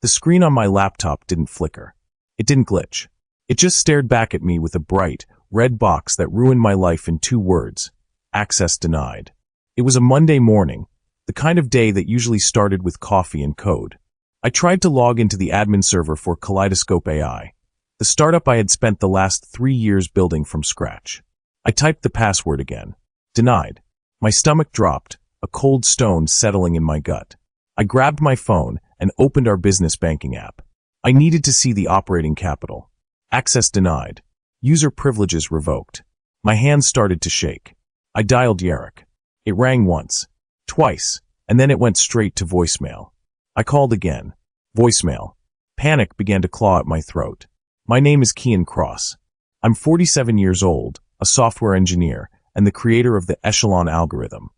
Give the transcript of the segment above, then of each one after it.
The screen on my laptop didn't flicker. It didn't glitch. It just stared back at me with a bright, red box that ruined my life in 2 words. Access denied. It was a Monday morning, the kind of day that usually started with coffee and code. I tried to log into the admin server for Kaleidoscope AI, the startup I had spent the last 3 years building from scratch. I typed the password again. Denied. My stomach dropped, a cold stone settling in my gut. I grabbed my phone and opened our business banking app. I needed to see the operating capital. Access denied. User privileges revoked. My hands started to shake. I dialed Yarek. It rang once, twice, and then it went straight to voicemail. I called again. Voicemail. Panic began to claw at my throat. My name is Kian Cross. I'm 47 years old, a software engineer, and the creator of the Echelon algorithm.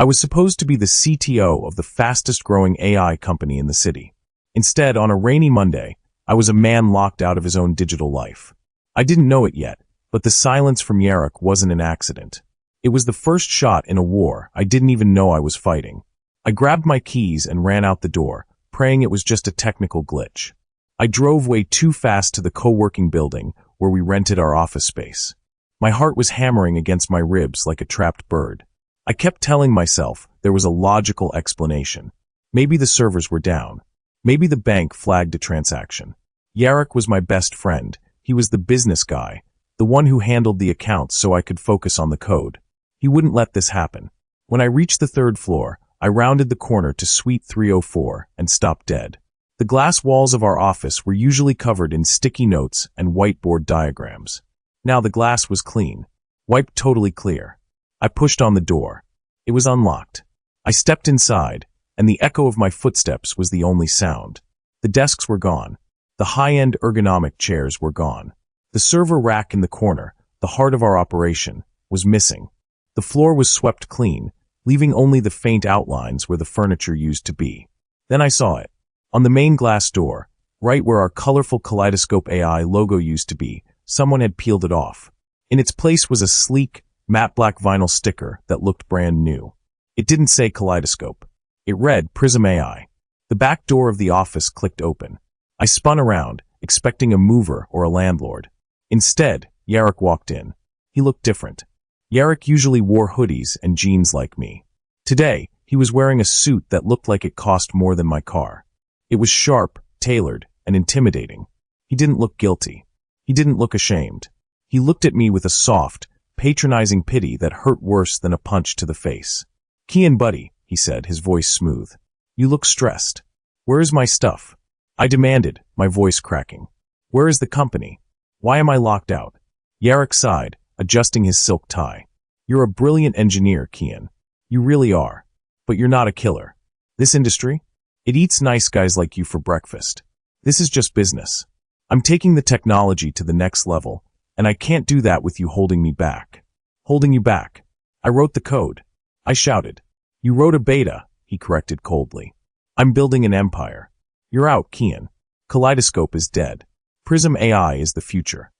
I was supposed to be the CTO of the fastest-growing AI company in the city. Instead, on a rainy Monday, I was a man locked out of his own digital life. I didn't know it yet, but the silence from Yarek wasn't an accident. It was the first shot in a war I didn't even know I was fighting. I grabbed my keys and ran out the door, praying it was just a technical glitch. I drove way too fast to the co-working building where we rented our office space. My heart was hammering against my ribs like a trapped bird. I kept telling myself there was a logical explanation. Maybe the servers were down. Maybe the bank flagged a transaction. Yarek was my best friend. He was the business guy, the one who handled the accounts so I could focus on the code. He wouldn't let this happen. When I reached the 3rd floor, I rounded the corner to Suite 304 and stopped dead. The glass walls of our office were usually covered in sticky notes and whiteboard diagrams. Now the glass was clean, wiped totally clear. I pushed on the door. It was unlocked. I stepped inside, and the echo of my footsteps was the only sound. The desks were gone. The high-end ergonomic chairs were gone. The server rack in the corner, the heart of our operation, was missing. The floor was swept clean, leaving only the faint outlines where the furniture used to be. Then I saw it. On the main glass door, right where our colorful Kaleidoscope AI logo used to be, someone had peeled it off. In its place was a sleek, matte black vinyl sticker that looked brand new. It didn't say Kaleidoscope. It read Prism AI. The back door of the office clicked open. I spun around, expecting a mover or a landlord. Instead, Yarek walked in. He looked different. Yarek usually wore hoodies and jeans like me. Today, he was wearing a suit that looked like it cost more than my car. It was sharp, tailored, and intimidating. He didn't look guilty. He didn't look ashamed. He looked at me with a soft, patronizing pity that hurt worse than a punch to the face. "Kian, buddy," he said, his voice smooth. "You look stressed. Where is my stuff?" I demanded, my voice cracking. "Where is the company? Why am I locked out?" Yarek sighed, adjusting his silk tie. "You're a brilliant engineer, Kian. You really are. But you're not a killer. This industry? It eats nice guys like you for breakfast. This is just business. I'm taking the technology to the next level, and I can't do that with you holding me back." "Holding you back? I wrote the code." I shouted. "You wrote a beta," he corrected coldly. "I'm building an empire. You're out, Kian. Kaleidoscope is dead. Prism AI is the future."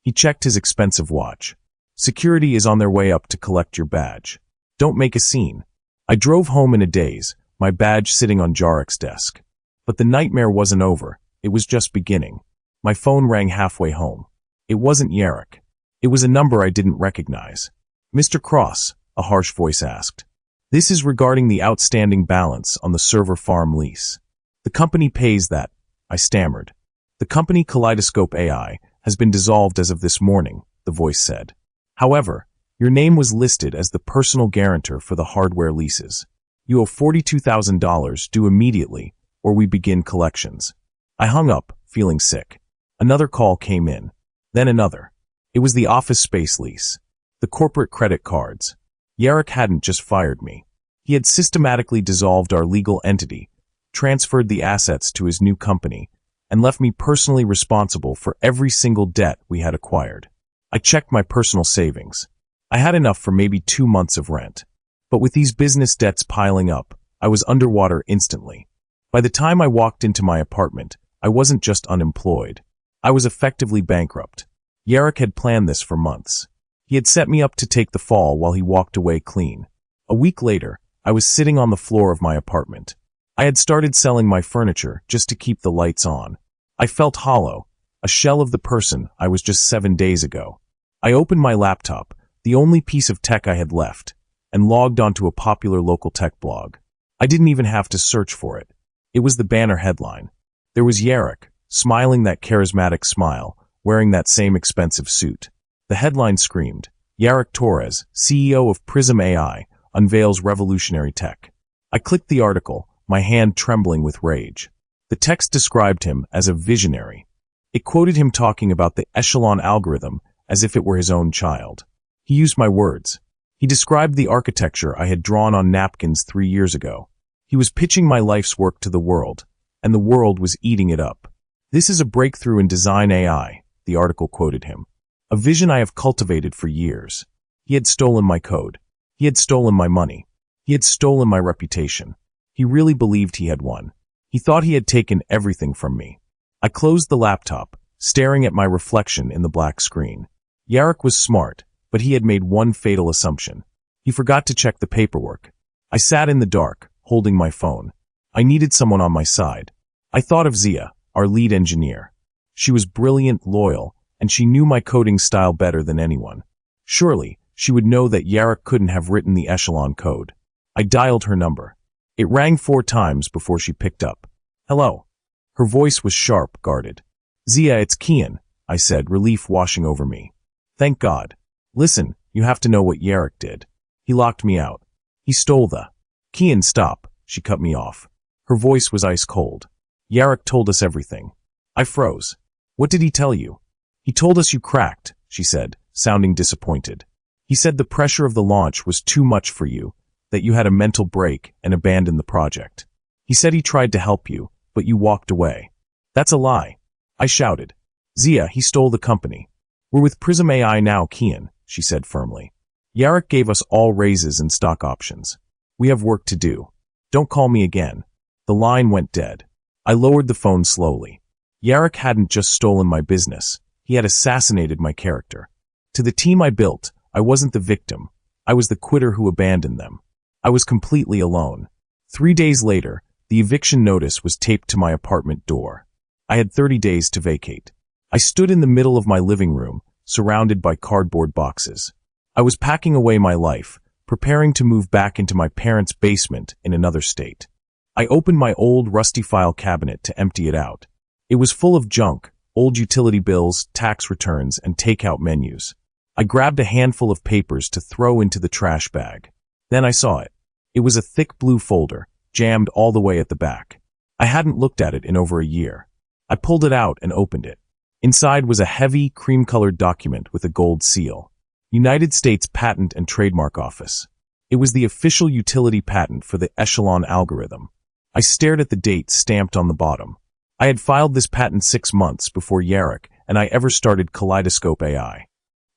He checked his expensive watch. "Security is on their way up to collect your badge. Don't make a scene." I drove home in a daze, my badge sitting on Jarek's desk. But the nightmare wasn't over. It was just beginning. My phone rang halfway home. It wasn't Yarek. It was a number I didn't recognize. "Mr. Cross," a harsh voice asked. "This is regarding the outstanding balance on the server farm lease." "The company pays that," I stammered. "The company Kaleidoscope AI has been dissolved as of this morning," the voice said. "However, your name was listed as the personal guarantor for the hardware leases. You owe $42,000 due immediately, or we begin collections." I hung up, feeling sick. Another call came in. Then another. It was the office space lease. The corporate credit cards. Yarek hadn't just fired me. He had systematically dissolved our legal entity, transferred the assets to his new company, and left me personally responsible for every single debt we had acquired. I checked my personal savings. I had enough for maybe 2 months of rent. But with these business debts piling up, I was underwater instantly. By the time I walked into my apartment, I wasn't just unemployed. I was effectively bankrupt. Yarek had planned this for months. He had set me up to take the fall while he walked away clean. A week later, I was sitting on the floor of my apartment. I had started selling my furniture just to keep the lights on. I felt hollow, a shell of the person I was just 7 days ago. I opened my laptop, the only piece of tech I had left, and logged onto a popular local tech blog. I didn't even have to search for it. It was the banner headline. There was Yarek, smiling that charismatic smile, wearing that same expensive suit. The headline screamed, Yarek Torres, CEO of Prism AI, unveils revolutionary tech. I clicked the article, my hand trembling with rage. The text described him as a visionary. It quoted him talking about the echelon algorithm as if it were his own child. He used my words. He described the architecture I had drawn on napkins 3 years ago. He was pitching my life's work to the world, and the world was eating it up. This is a breakthrough in design AI, the article quoted him. A vision I have cultivated for years. He had stolen my code. He had stolen my money. He had stolen my reputation. He really believed he had won. He thought he had taken everything from me. I closed the laptop, staring at my reflection in the black screen. Yarek was smart, but he had made one fatal assumption. He forgot to check the paperwork. I sat in the dark, holding my phone. I needed someone on my side. I thought of Zia, our lead engineer. She was brilliant, loyal, and she knew my coding style better than anyone. Surely, she would know that Yarek couldn't have written the echelon code. I dialed her number. It rang 4 times before she picked up. Hello. Her voice was sharp, guarded. Zia, it's Kian, I said, relief washing over me. Thank God. Listen, you have to know what Yarek did. He locked me out. He stole the... Kian, stop, she cut me off. Her voice was ice cold. Yarek told us everything. I froze. What did he tell you? He told us you cracked, she said, sounding disappointed. He said the pressure of the launch was too much for you, that you had a mental break and abandoned the project. He said he tried to help you, but you walked away. That's a lie. I shouted. Zia, he stole the company. We're with Prism AI now, Kian, she said firmly. Yarek gave us all raises and stock options. We have work to do. Don't call me again. The line went dead. I lowered the phone slowly. Yarek hadn't just stolen my business. He had assassinated my character. To the team I built, I wasn't the victim. I was the quitter who abandoned them. I was completely alone. 3 days later, the eviction notice was taped to my apartment door. I had 30 days to vacate. I stood in the middle of my living room, surrounded by cardboard boxes. I was packing away my life, preparing to move back into my parents' basement in another state. I opened my old rusty file cabinet to empty it out. It was full of junk, old utility bills, tax returns, and takeout menus. I grabbed a handful of papers to throw into the trash bag. Then I saw it. It was a thick blue folder, jammed all the way at the back. I hadn't looked at it in over a year. I pulled it out and opened it. Inside was a heavy, cream-colored document with a gold seal. United States Patent and Trademark Office. It was the official utility patent for the echelon algorithm. I stared at the date stamped on the bottom. I had filed this patent 6 months before Yarek and I ever started Kaleidoscope AI.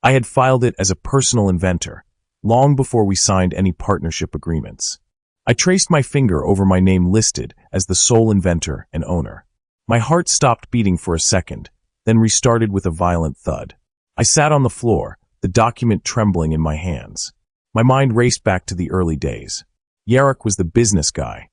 I had filed it as a personal inventor, long before we signed any partnership agreements. I traced my finger over my name listed as the sole inventor and owner. My heart stopped beating for a second, then restarted with a violent thud. I sat on the floor, the document trembling in my hands. My mind raced back to the early days. Yarek was the business guy.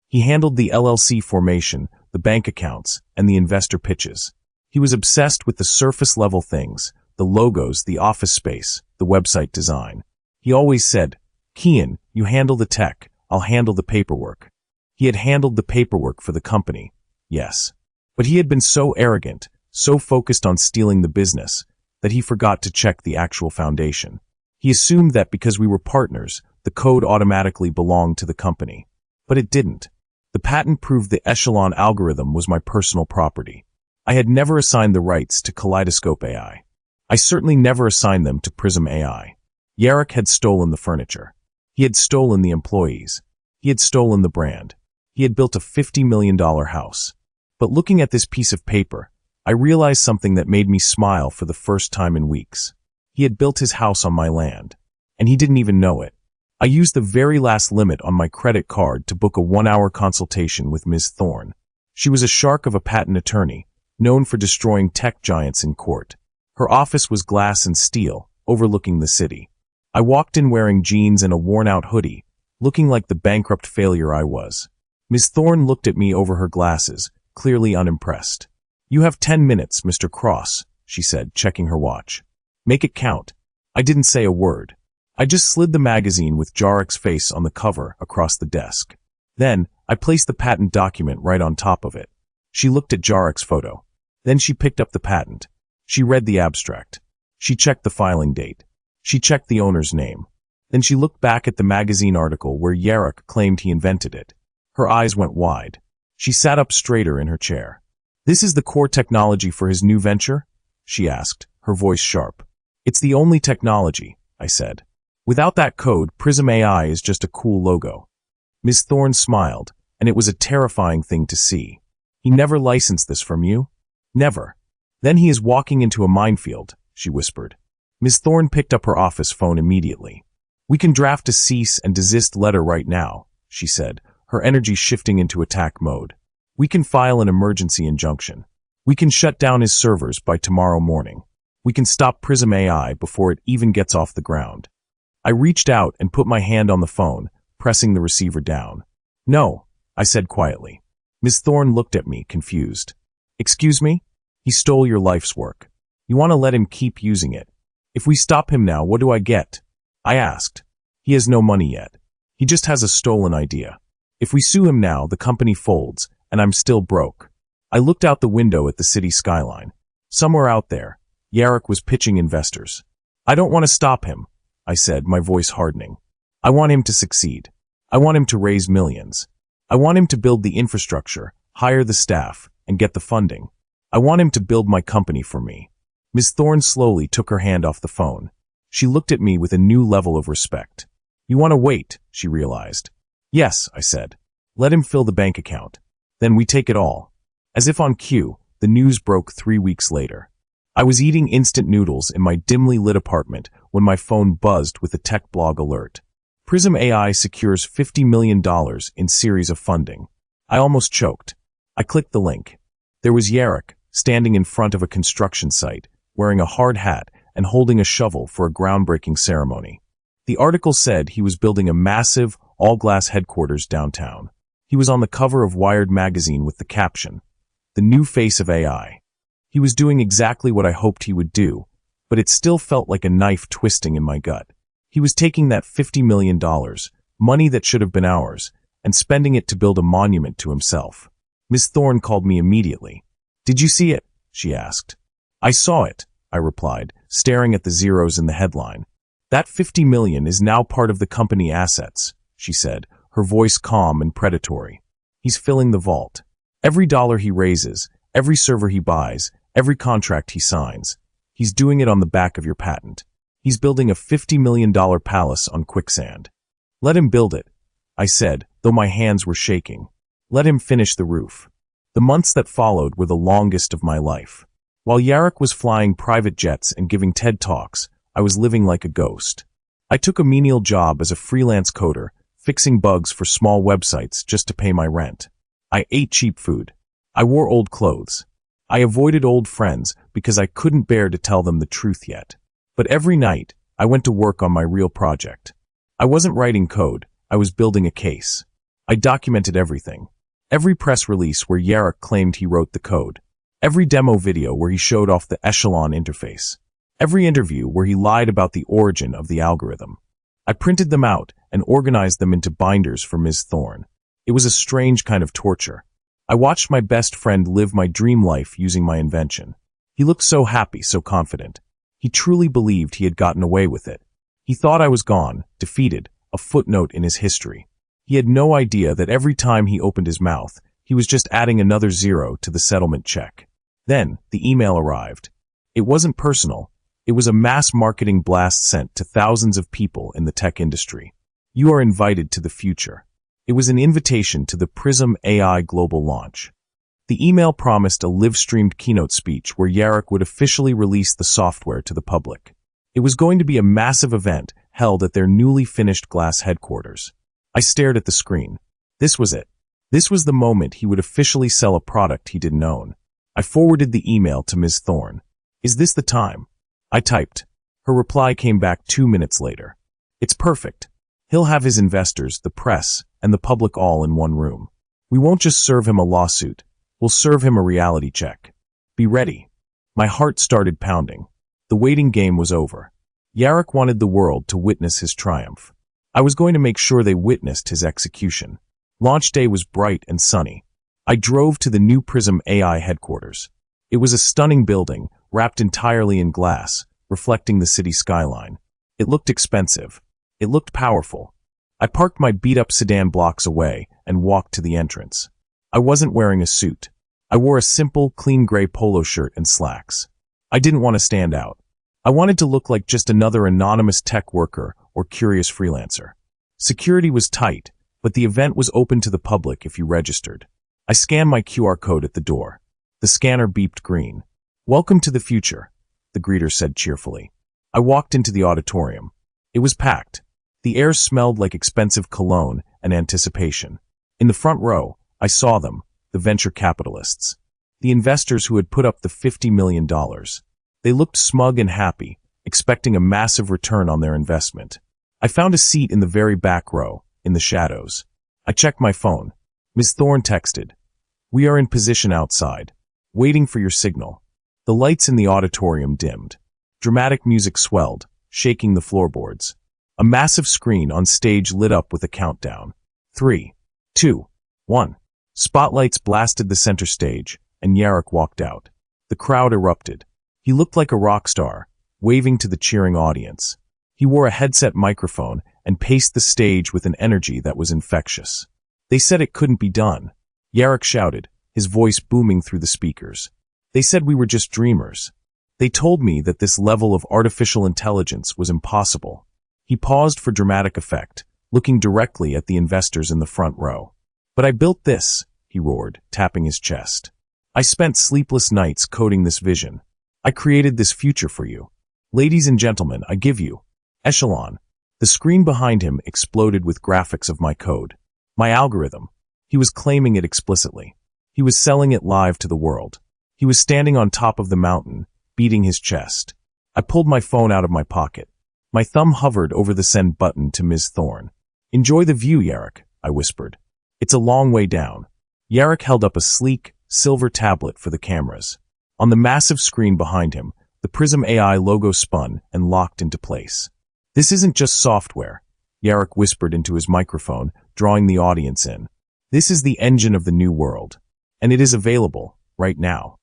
He handled the LLC formation, the bank accounts, and the investor pitches. He was obsessed with the surface-level things, the logos, the office space, the website design. He always said, Kian, you handle the tech, I'll handle the paperwork. He had handled the paperwork for the company, yes. But he had been so arrogant, so focused on stealing the business, that he forgot to check the actual foundation. He assumed that because we were partners, the code automatically belonged to the company. But it didn't. The patent proved the echelon algorithm was my personal property. I had never assigned the rights to Kaleidoscope AI. I certainly never assigned them to Prism AI. Yarek had stolen the furniture. He had stolen the employees. He had stolen the brand. He had built a $50 million house. But looking at this piece of paper, I realized something that made me smile for the first time in weeks. He had built his house on my land, and he didn't even know it. I used the very last limit on my credit card to book a 1-hour consultation with Ms. Thorne. She was a shark of a patent attorney, known for destroying tech giants in court. Her office was glass and steel, overlooking the city. I walked in wearing jeans and a worn-out hoodie, looking like the bankrupt failure I was. Ms. Thorne looked at me over her glasses, clearly unimpressed. "You have 10 minutes, Mr. Cross," she said, checking her watch. "Make it count." I didn't say a word. I just slid the magazine with Jarek's face on the cover across the desk. Then, I placed the patent document right on top of it. She looked at Jarek's photo. Then she picked up the patent. She read the abstract. She checked the filing date. She checked the owner's name. Then she looked back at the magazine article where Jarek claimed he invented it. Her eyes went wide. She sat up straighter in her chair. "This is the core technology for his new venture?" she asked, her voice sharp. "It's the only technology," I said. "Without that code, Prism AI is just a cool logo." Ms. Thorne smiled, and it was a terrifying thing to see. "He never licensed this from you?" "Never." "Then he is walking into a minefield," she whispered. Ms. Thorne picked up her office phone immediately. "We can draft a cease and desist letter right now," she said, her energy shifting into attack mode. "We can file an emergency injunction. We can shut down his servers by tomorrow morning. We can stop Prism AI before it even gets off the ground." I reached out and put my hand on the phone, pressing the receiver down. "No," I said quietly. Ms. Thorne looked at me, confused. "Excuse me? He stole your life's work. You want to let him keep using it. If we stop him now, what do I get?" I asked. "He has no money yet. He just has a stolen idea. If we sue him now, the company folds, and I'm still broke." I looked out the window at the city skyline. Somewhere out there, Jarek was pitching investors. "I don't want to stop him," I said, my voice hardening. "I want him to succeed. I want him to raise millions. I want him to build the infrastructure, hire the staff, and get the funding. I want him to build my company for me." Ms. Thorne slowly took her hand off the phone. She looked at me with a new level of respect. "You want to wait," she realized. "Yes," I said. "Let him fill the bank account. Then we take it all." As if on cue, the news broke 3 weeks later. I was eating instant noodles in my dimly lit apartment when my phone buzzed with a tech blog alert. Prism AI secures $50 million in series of funding. I almost choked. I clicked the link. There was Jarek, standing in front of a construction site, wearing a hard hat and holding a shovel for a groundbreaking ceremony. The article said he was building a massive, all-glass headquarters downtown. He was on the cover of Wired magazine with the caption, "The new face of AI." He was doing exactly what I hoped he would do, but it still felt like a knife twisting in my gut. He was taking that $50 million, money that should have been ours, and spending it to build a monument to himself. Ms. Thorne called me immediately. "Did you see it?" she asked. "I saw it," I replied, staring at the zeros in the headline. "That $50 million is now part of the company assets," she said, her voice calm and predatory. "He's filling the vault. Every dollar he raises, every server he buys, every contract he signs, he's doing it on the back of your patent. He's building a $50 million palace on quicksand." "Let him build it," I said, though my hands were shaking. "Let him finish the roof." The months that followed were the longest of my life. While Jarek was flying private jets and giving TED Talks, I was living like a ghost. I took a menial job as a freelance coder, fixing bugs for small websites just to pay my rent. I ate cheap food. I wore old clothes. I avoided old friends because I couldn't bear to tell them the truth yet. But every night, I went to work on my real project. I wasn't writing code, I was building a case. I documented everything. Every press release where Jarek claimed he wrote the code. Every demo video where he showed off the Echelon interface. Every interview where he lied about the origin of the algorithm. I printed them out and organized them into binders for Ms. Thorne. It was a strange kind of torture. I watched my best friend live my dream life using my invention. He looked so happy, so confident. He truly believed he had gotten away with it. He thought I was gone, defeated, a footnote in his history. He had no idea that every time he opened his mouth, he was just adding another zero to the settlement check. Then, the email arrived. It wasn't personal. It was a mass marketing blast sent to thousands of people in the tech industry. "You are invited to the future." It was an invitation to the Prism AI global launch. The email promised a live-streamed keynote speech where Jarek would officially release the software to the public. It was going to be a massive event held at their newly finished glass headquarters. I stared at the screen. This was it. This was the moment he would officially sell a product he didn't own. I forwarded the email to Ms. Thorne. "Is this the time?" I typed. Her reply came back 2 minutes later. "It's perfect. He'll have his investors, the press, and the public all in one room. We won't just serve him a lawsuit. We'll serve him a reality check. Be ready. My heart started pounding. The waiting game was over. Yarok wanted the world to witness his triumph. I was going to make sure they witnessed his execution. Launch day was bright and sunny. I drove to the new Prism AI headquarters. It was a stunning building, wrapped entirely in glass, reflecting the city skyline. It looked expensive. It looked powerful. I parked my beat-up sedan blocks away and walked to the entrance. I wasn't wearing a suit. I wore a simple, clean gray polo shirt and slacks. I didn't want to stand out. I wanted to look like just another anonymous tech worker or curious freelancer. Security was tight, but the event was open to the public if you registered. I scanned my QR code at the door. The scanner beeped green. "Welcome to the future," the greeter said cheerfully. I walked into the auditorium. It was packed. The air smelled like expensive cologne and anticipation. In the front row, I saw them, the venture capitalists. The investors who had put up the $50 million. They looked smug and happy, expecting a massive return on their investment. I found a seat in the very back row, in the shadows. I checked my phone. Ms. Thorne texted, "We are in position outside, waiting for your signal." The lights in the auditorium dimmed. Dramatic music swelled, shaking the floorboards. A massive screen on stage lit up with a countdown. 3, 2, 1. Spotlights blasted the center stage, and Yarok walked out. The crowd erupted. He looked like a rock star, waving to the cheering audience. He wore a headset microphone and paced the stage with an energy that was infectious. They said it couldn't be done. Yarok shouted, his voice booming through the speakers. They said we were just dreamers. They told me that this level of artificial intelligence was impossible. He paused for dramatic effect, looking directly at the investors in the front row. "But I built this," he roared, tapping his chest. "I spent sleepless nights coding this vision. I created this future for you. Ladies and gentlemen, I give you Echelon." The screen behind him exploded with graphics of my code. My algorithm. He was claiming it explicitly. He was selling it live to the world. He was standing on top of the mountain, beating his chest. I pulled my phone out of my pocket. My thumb hovered over the send button to Ms. Thorne. "Enjoy the view, Yarok," I whispered. "It's a long way down." Yarok held up a sleek, silver tablet for the cameras. On the massive screen behind him, the Prism AI logo spun and locked into place. "This isn't just software," Yarok whispered into his microphone, drawing the audience in. "This is the engine of the new world. And it is available, right now."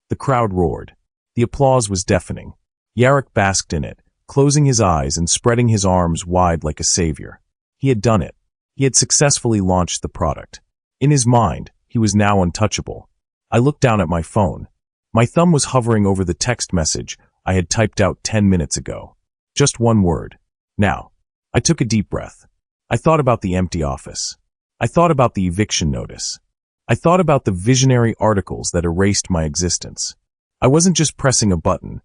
The crowd roared. The applause was deafening. Yarok basked in it, closing his eyes and spreading his arms wide like a savior. He had done it. He had successfully launched the product. In his mind, he was now untouchable. I looked down at my phone. My thumb was hovering over the text message I had typed out 10 minutes ago. Just one word. Now. I took a deep breath. I thought about the empty office. I thought about the eviction notice. I thought about the visionary articles that erased my existence. I wasn't just pressing a button.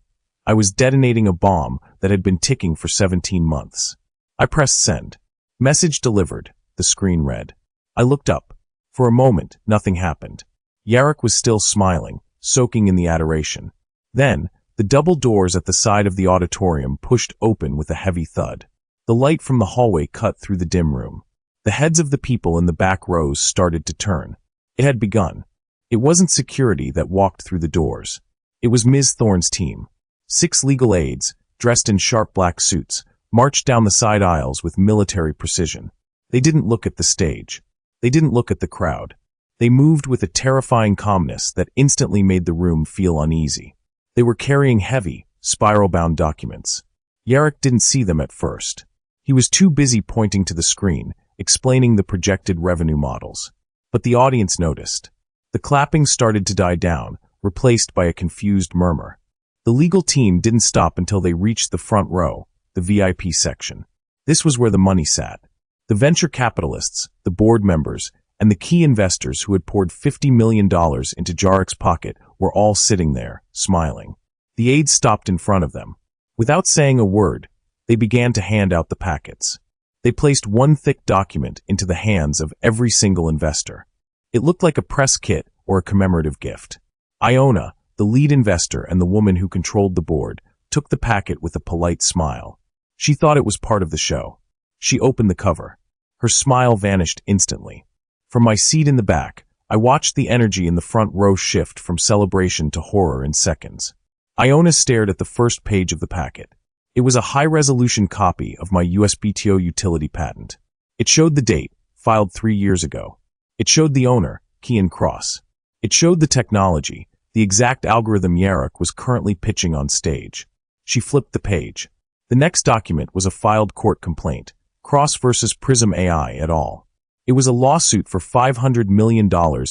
I was detonating a bomb that had been ticking for 17 months. I pressed send. Message delivered, the screen read. I looked up. For a moment, nothing happened. Yarok was still smiling, soaking in the adoration. Then, the double doors at the side of the auditorium pushed open with a heavy thud. The light from the hallway cut through the dim room. The heads of the people in the back rows started to turn. It had begun. It wasn't security that walked through the doors. It was Ms. Thorne's team. 6 legal aides, dressed in sharp black suits, marched down the side aisles with military precision. They didn't look at the stage. They didn't look at the crowd. They moved with a terrifying calmness that instantly made the room feel uneasy. They were carrying heavy, spiral-bound documents. Yarok didn't see them at first. He was too busy pointing to the screen, explaining the projected revenue models. But the audience noticed. The clapping started to die down, replaced by a confused murmur. The legal team didn't stop until they reached the front row, the VIP section. This was where the money sat. The venture capitalists, the board members, and the key investors who had poured $50 million into Yarok's pocket were all sitting there, smiling. The aides stopped in front of them. Without saying a word, they began to hand out the packets. They placed one thick document into the hands of every single investor. It looked like a press kit or a commemorative gift. Iona, the lead investor and the woman who controlled the board, took the packet with a polite smile. She thought it was part of the show. She opened the cover. Her smile vanished instantly. From my seat in the back, I watched the energy in the front row shift from celebration to horror in seconds. Iona stared at the first page of the packet. It was a high-resolution copy of my USBTO utility patent. It showed the date, filed 3 years ago. It showed the owner, Kian Cross. It showed the technology, the exact algorithm Yarok was currently pitching on stage. She flipped the page. The next document was a filed court complaint, Cross versus Prism AI et al. It was a lawsuit for $500 million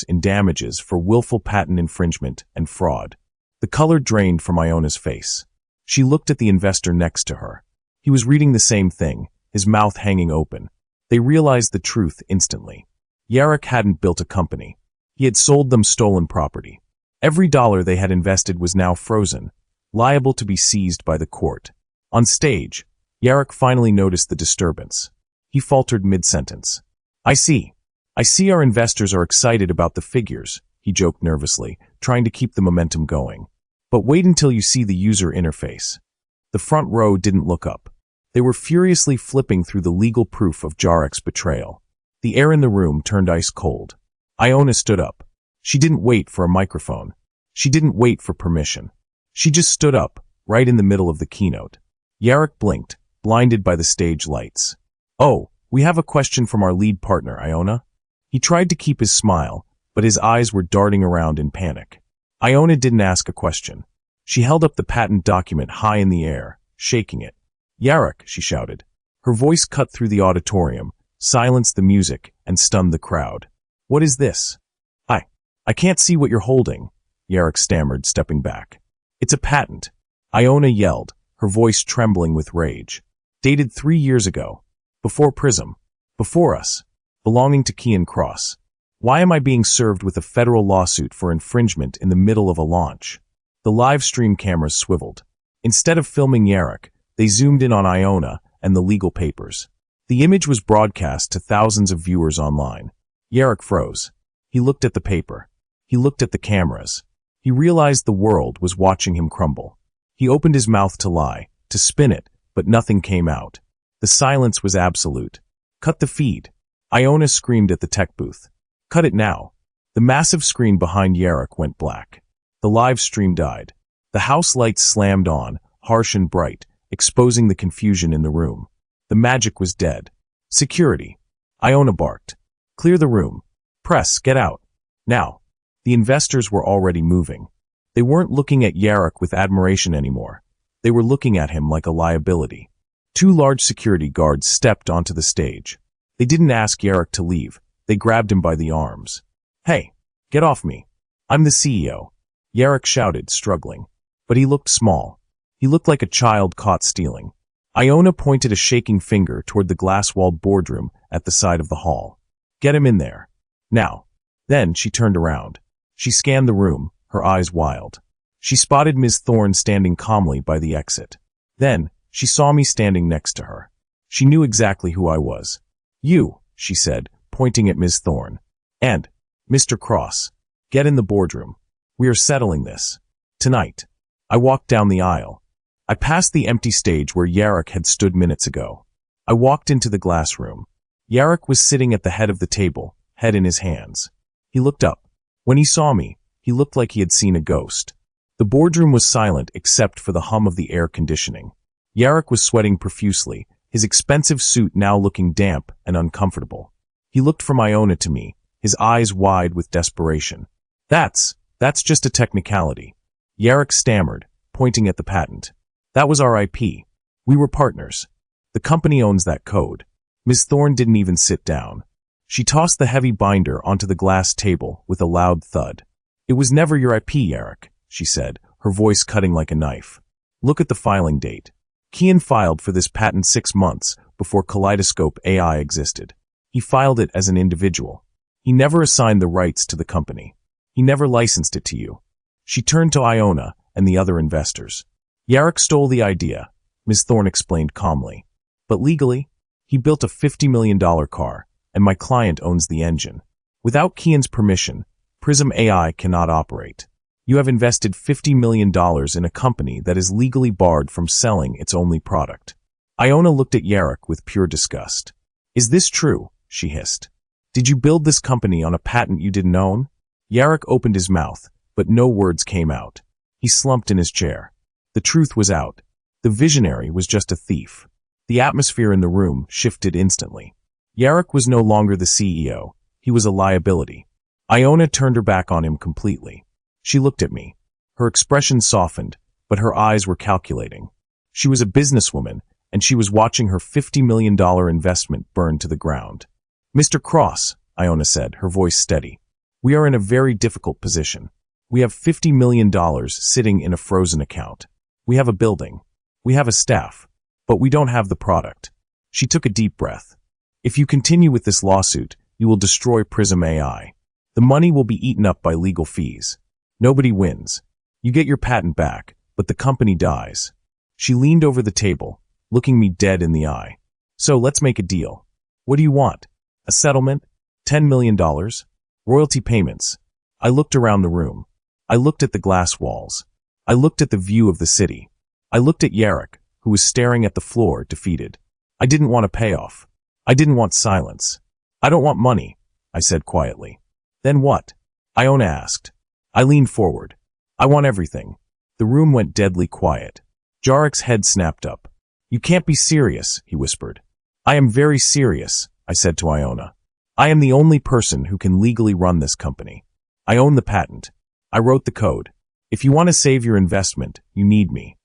in damages for willful patent infringement and fraud. The color drained from Iona's face. She looked at the investor next to her. He was reading the same thing, his mouth hanging open. They realized the truth instantly. Yarok hadn't built a company. He had sold them stolen property. Every dollar they had invested was now frozen, liable to be seized by the court. On stage, Yarok finally noticed the disturbance. He faltered mid-sentence. I see our investors are excited about the figures, he joked nervously, trying to keep the momentum going. But wait until you see the user interface. The front row didn't look up. They were furiously flipping through the legal proof of Jarek's betrayal. The air in the room turned ice cold. Iona stood up. She didn't wait for a microphone. She didn't wait for permission. She just stood up, right in the middle of the keynote. Yarok blinked, blinded by the stage lights. Oh, we have a question from our lead partner, Iona. He tried to keep his smile, but his eyes were darting around in panic. Iona didn't ask a question. She held up the patent document high in the air, shaking it. Yarok, she shouted. Her voice cut through the auditorium, silenced the music, and stunned the crowd. What is this? I can't see what you're holding, Yarok stammered, stepping back. It's a patent. Iona yelled, her voice trembling with rage. Dated 3 years ago. Before Prism. Before us. Belonging to Kian Cross. Why am I being served with a federal lawsuit for infringement in the middle of a launch? The live stream cameras swiveled. Instead of filming Yarok, they zoomed in on Iona and the legal papers. The image was broadcast to thousands of viewers online. Yarok froze. He looked at the paper. He looked at the cameras. He realized the world was watching him crumble. He opened his mouth to lie, to spin it, but nothing came out. The silence was absolute. Cut the feed. Iona screamed at the tech booth. Cut it now. The massive screen behind Yarok went black. The live stream died. The house lights slammed on, harsh and bright, exposing the confusion in the room. The magic was dead. Security. Iona barked. Clear the room. Press, get out. Now. The investors were already moving. They weren't looking at Yarok with admiration anymore. They were looking at him like a liability. 2 large security guards stepped onto the stage. They didn't ask Yarok to leave. They grabbed him by the arms. Hey, get off me. I'm the CEO. Yarok shouted, struggling. But he looked small. He looked like a child caught stealing. Iona pointed a shaking finger toward the glass-walled boardroom at the side of the hall. Get him in there. Now. Then she turned around. She scanned the room, her eyes wild. She spotted Ms. Thorne standing calmly by the exit. Then, she saw me standing next to her. She knew exactly who I was. You, she said, pointing at Ms. Thorne. And, Mr. Cross, get in the boardroom. We are settling this. Tonight. I walked down the aisle. I passed the empty stage where Yarok had stood minutes ago. I walked into the glass room. Yarok was sitting at the head of the table, head in his hands. He looked up. When he saw me, he looked like he had seen a ghost. The boardroom was silent except for the hum of the air conditioning. Yarok was sweating profusely, his expensive suit now looking damp and uncomfortable. He looked from Iona to me, his eyes wide with desperation. That's just a technicality. Yarok stammered, pointing at the patent. That was our IP. We were partners. The company owns that code. Ms. Thorne didn't even sit down. She tossed the heavy binder onto the glass table with a loud thud. It was never your IP, Yarok, she said, her voice cutting like a knife. Look at the filing date. Kian filed for this patent 6 months before Kaleidoscope AI existed. He filed it as an individual. He never assigned the rights to the company. He never licensed it to you. She turned to Iona and the other investors. Yarok stole the idea, Ms. Thorne explained calmly. But legally, he built a $50 million car, and my client owns the engine. Without Kian's permission, Prism AI cannot operate. You have invested $50 million in a company that is legally barred from selling its only product. Iona looked at Yarok with pure disgust. Is this true? She hissed. Did you build this company on a patent you didn't own? Yarek opened his mouth, but no words came out. He slumped in his chair. The truth was out. The visionary was just a thief. The atmosphere in the room shifted instantly. Yarek was no longer the CEO. He was a liability. Iona turned her back on him completely. She looked at me. Her expression softened, but her eyes were calculating. She was a businesswoman, and she was watching her $50 million investment burn to the ground. Mr. Cross, Iona said, her voice steady. We are in a very difficult position. We have $50 million sitting in a frozen account. We have a building. We have a staff. But we don't have the product. She took a deep breath. If you continue with this lawsuit, you will destroy Prism AI. The money will be eaten up by legal fees. Nobody wins. You get your patent back, but the company dies. She leaned over the table, looking me dead in the eye. So let's make a deal. What do you want? A settlement? $10 million? Royalty payments? I looked around the room. I looked at the glass walls. I looked at the view of the city. I looked at Yarek, who was staring at the floor, defeated. I didn't want a payoff. I didn't want silence. I don't want money, I said quietly. Then what? Iona asked. I leaned forward. I want everything. The room went deadly quiet. Jarek's head snapped up. You can't be serious, he whispered. I am very serious, I said to Iona. I am the only person who can legally run this company. I own the patent. I wrote the code. If you want to save your investment, you need me.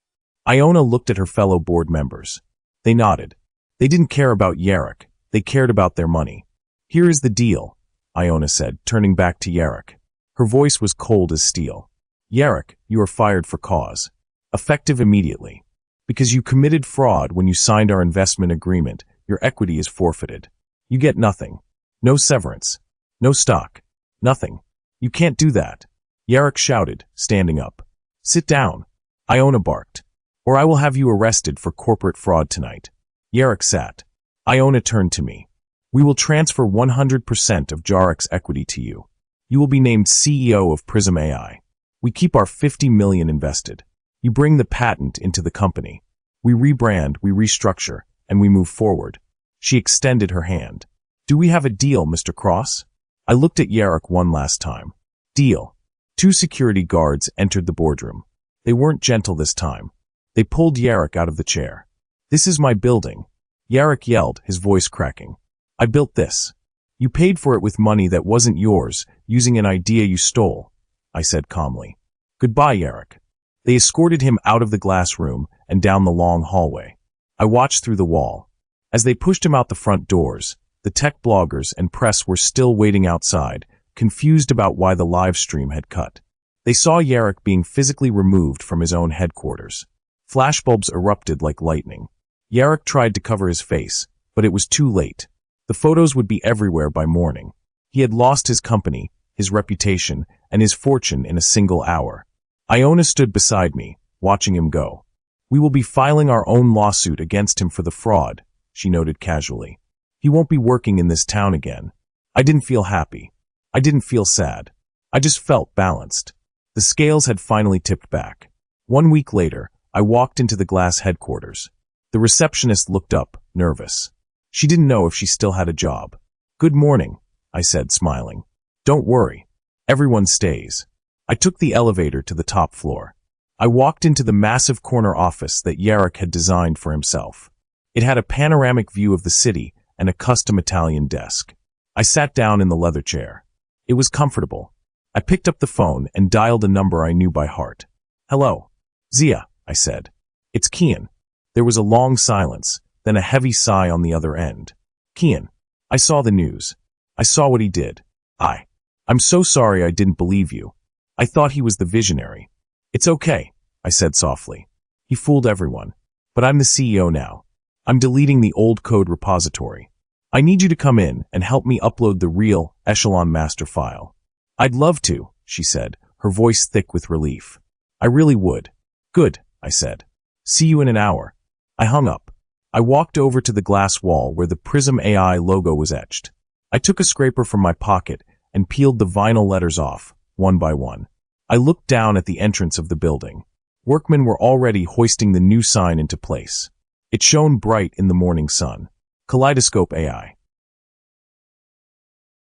Iona looked at her fellow board members. They nodded. They didn't care about Yarek. They cared about their money. Here is the deal, Iona said, turning back to Yarek. Her voice was cold as steel. Yarek, you are fired for cause. Effective immediately. Because you committed fraud when you signed our investment agreement, your equity is forfeited. You get nothing. No severance. No stock. Nothing. You can't do that. Yarek shouted, standing up. Sit down. Iona barked. Or I will have you arrested for corporate fraud tonight. Yarek sat. Iona turned to me. We will transfer 100% of Jarek's equity to you. You will be named CEO of Prism AI. We keep our $50 million invested. You bring the patent into the company. We rebrand, we restructure, and we move forward. She extended her hand. Do we have a deal, Mr. Cross? I looked at Yarek one last time. Deal. 2 security guards entered the boardroom. They weren't gentle this time. They pulled Yarek out of the chair. This is my building. Yarek yelled, his voice cracking. I built this. You paid for it with money that wasn't yours, using an idea you stole, I said calmly. Goodbye, Yarek. They escorted him out of the glass room and down the long hallway. I watched through the wall. As they pushed him out the front doors, the tech bloggers and press were still waiting outside, confused about why the live stream had cut. They saw Yarek being physically removed from his own headquarters. Flashbulbs erupted like lightning. Yarek tried to cover his face, but it was too late. The photos would be everywhere by morning. He had lost his company, his reputation, and his fortune in a single hour. Iona stood beside me, watching him go. We will be filing our own lawsuit against him for the fraud, she noted casually. He won't be working in this town again. I didn't feel happy. I didn't feel sad. I just felt balanced. The scales had finally tipped back. 1 week later, I walked into the glass headquarters. The receptionist looked up, nervous. She didn't know if she still had a job. Good morning, I said, smiling. Don't worry. Everyone stays. I took the elevator to the top floor. I walked into the massive corner office that Yarek had designed for himself. It had a panoramic view of the city and a custom Italian desk. I sat down in the leather chair. It was comfortable. I picked up the phone and dialed a number I knew by heart. Hello. Zia, I said. It's Kian. There was a long silence, then a heavy sigh on the other end. Kian, I saw the news. I saw what he did. I'm so sorry I didn't believe you. I thought he was the visionary. It's okay, I said softly. He fooled everyone. But I'm the CEO now. I'm deleting the old code repository. I need you to come in and help me upload the real Echelon master file. I'd love to, she said, her voice thick with relief. I really would. Good, I said. See you in an hour. I hung up. I walked over to the glass wall where the Prism AI logo was etched. I took a scraper from my pocket and peeled the vinyl letters off, one by one. I looked down at the entrance of the building. Workmen were already hoisting the new sign into place. It shone bright in the morning sun. Kaleidoscope AI.